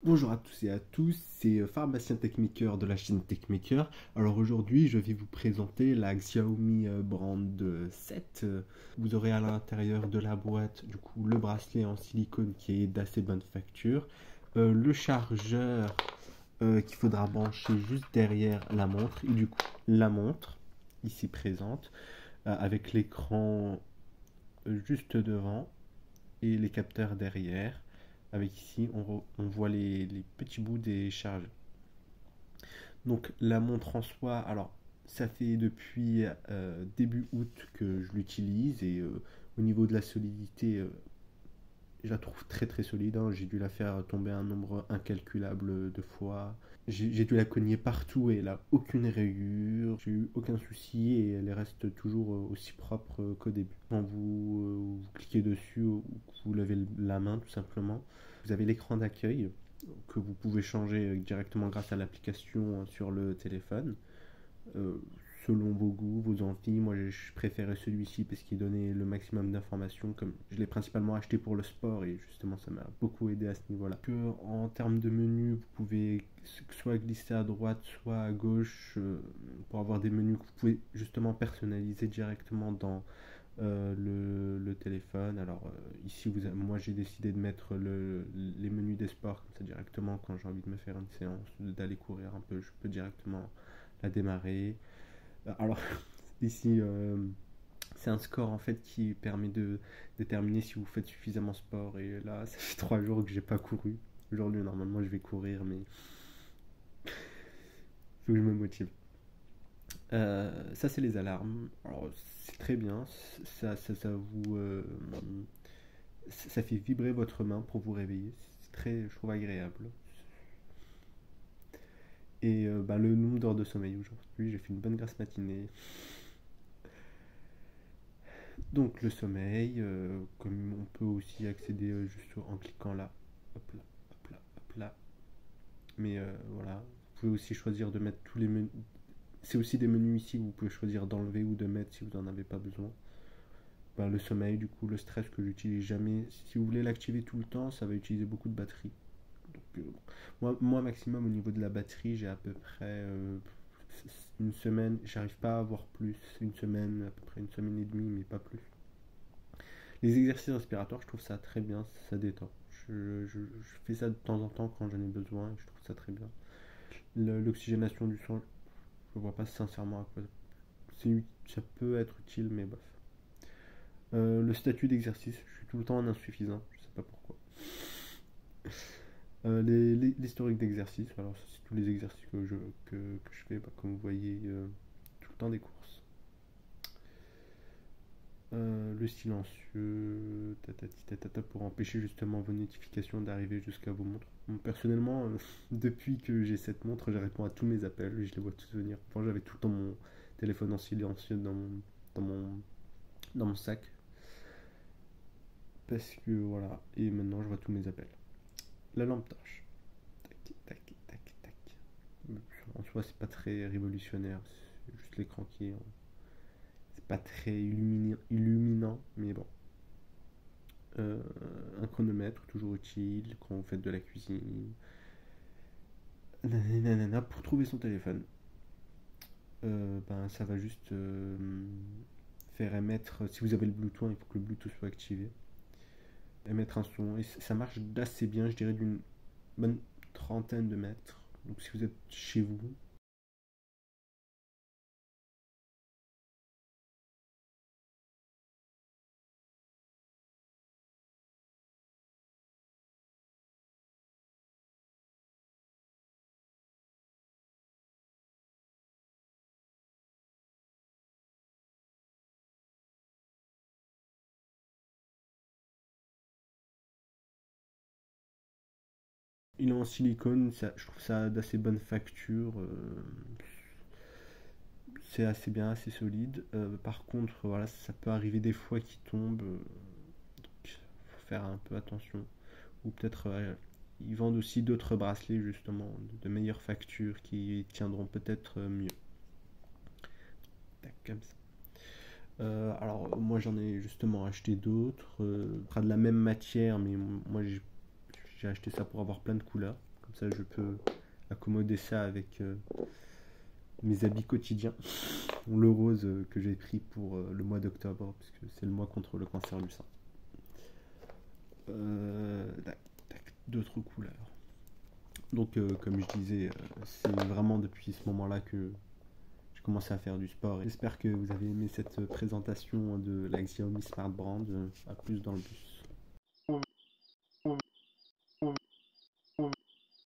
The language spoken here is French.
Bonjour à tous et à tous, c'est Pharmacien Techmaker de la chaîne Techmaker. Alors aujourd'hui, je vais vous présenter la Xiaomi Brand 7. Vous aurez à l'intérieur de la boîte du coup le bracelet en silicone qui est d'assez bonne facture, le chargeur qu'il faudra brancher juste derrière la montre et du coup la montre ici présente avec l'écran juste devant et les capteurs derrière. Avec ici, on voit les petits bouts des charges. Donc la montre en soi, alors ça fait depuis début août que je l'utilise et au niveau de la solidité, je la trouve très très solide, hein. J'ai dû la faire tomber un nombre incalculable de fois. J'ai dû la cogner partout et elle a aucune rayure. J'ai eu aucun souci et elle reste toujours aussi propre qu'au début. Quand vous cliquez dessus ou que vous levez la main tout simplement, vous avez l'écran d'accueil que vous pouvez changer directement grâce à l'application sur le téléphone. Euh, Selon vos goûts, vos envies. Moi, je préférais celui-ci parce qu'il donnait le maximum d'informations. Comme je l'ai principalement acheté pour le sport et justement, ça m'a beaucoup aidé à ce niveau-là. En termes de menu, vous pouvez soit glisser à droite, soit à gauche pour avoir des menus que vous pouvez justement personnaliser directement dans le téléphone. Alors ici, moi j'ai décidé de mettre les menus des sports comme ça directement quand j'ai envie de me faire une séance, d'aller courir un peu, je peux directement la démarrer. Alors ici, c'est un score en fait qui permet de déterminer si vous faites suffisamment sport. Et là, ça fait 3 jours que j'ai pas couru. Aujourd'hui, normalement, je vais courir, mais il faut que je me motive. Ça, c'est les alarmes. Alors, c'est très bien. Ça fait vibrer votre main pour vous réveiller. C'est très, je trouve, agréable. Et le nombre d'heures de sommeil aujourd'hui, j'ai fait une bonne grasse matinée. Donc le sommeil, comme on peut aussi accéder juste en cliquant là, hop là, hop là, hop là. Mais voilà, vous pouvez aussi choisir de mettre tous les menus. C'est aussi des menus ici que vous pouvez choisir d'enlever ou de mettre si vous n'en avez pas besoin. Le sommeil, du coup, le stress que j'utilise jamais. Si vous voulez l'activer tout le temps, ça va utiliser beaucoup de batterie. Donc, moi, maximum au niveau de la batterie, j'ai à peu près une semaine. J'arrive pas à avoir plus. Une semaine, à peu près une semaine et demie, mais pas plus. Les exercices respiratoires, je trouve ça très bien, ça détend. Je fais ça de temps en temps quand j'en ai besoin et je trouve ça très bien. L'oxygénation du sang, je vois pas sincèrement à quoi ça peut être utile, mais bof. Le statut d'exercice, je suis tout le temps en insuffisant, je sais pas pourquoi. L'historique d'exercice, alors c'est tous les exercices que je fais, comme vous voyez, tout le temps des courses. Le silencieux, tatati tatata, pour empêcher justement vos notifications d'arriver jusqu'à vos montres. Bon, personnellement, depuis que j'ai cette montre, je réponds à tous mes appels et je les vois tous venir. Avant, j'avais tout le temps mon téléphone en silencieux dans mon, dans mon sac. Parce que voilà, et maintenant je vois tous mes appels. La lampe torche. Tac, tac, tac, tac. En soi, c'est pas très révolutionnaire, c'est juste l'écran qui est. C'est pas très illuminant, mais bon. Un chronomètre, toujours utile quand vous faites de la cuisine. Nanana, pour trouver son téléphone, ça va juste faire émettre. Si vous avez le Bluetooth, il faut que le Bluetooth soit activé. Émettre un son. Et ça marche d'assez bien, je dirais d'une bonne trentaine de mètres. Donc si vous êtes chez vous, il est en silicone, je trouve ça d'assez bonne facture. C'est assez bien, assez solide. Par contre, voilà, ça peut arriver des fois qu'il tombe. Donc, faut faire un peu attention. Ou peut-être ils vendent aussi d'autres bracelets justement de meilleures factures qui tiendront peut-être mieux. Tac, comme ça. Alors moi j'en ai justement acheté d'autres, pas de la même matière, mais moi j'ai acheté ça pour avoir plein de couleurs. Comme ça, je peux accommoder ça avec mes habits quotidiens. Le rose que j'ai pris pour le mois d'octobre, puisque c'est le mois contre le cancer du sein. D'autres couleurs. Donc, comme je disais, c'est vraiment depuis ce moment-là que j'ai commencé à faire du sport. J'espère que vous avez aimé cette présentation de la Xiaomi Smart Brand. À plus dans le bus.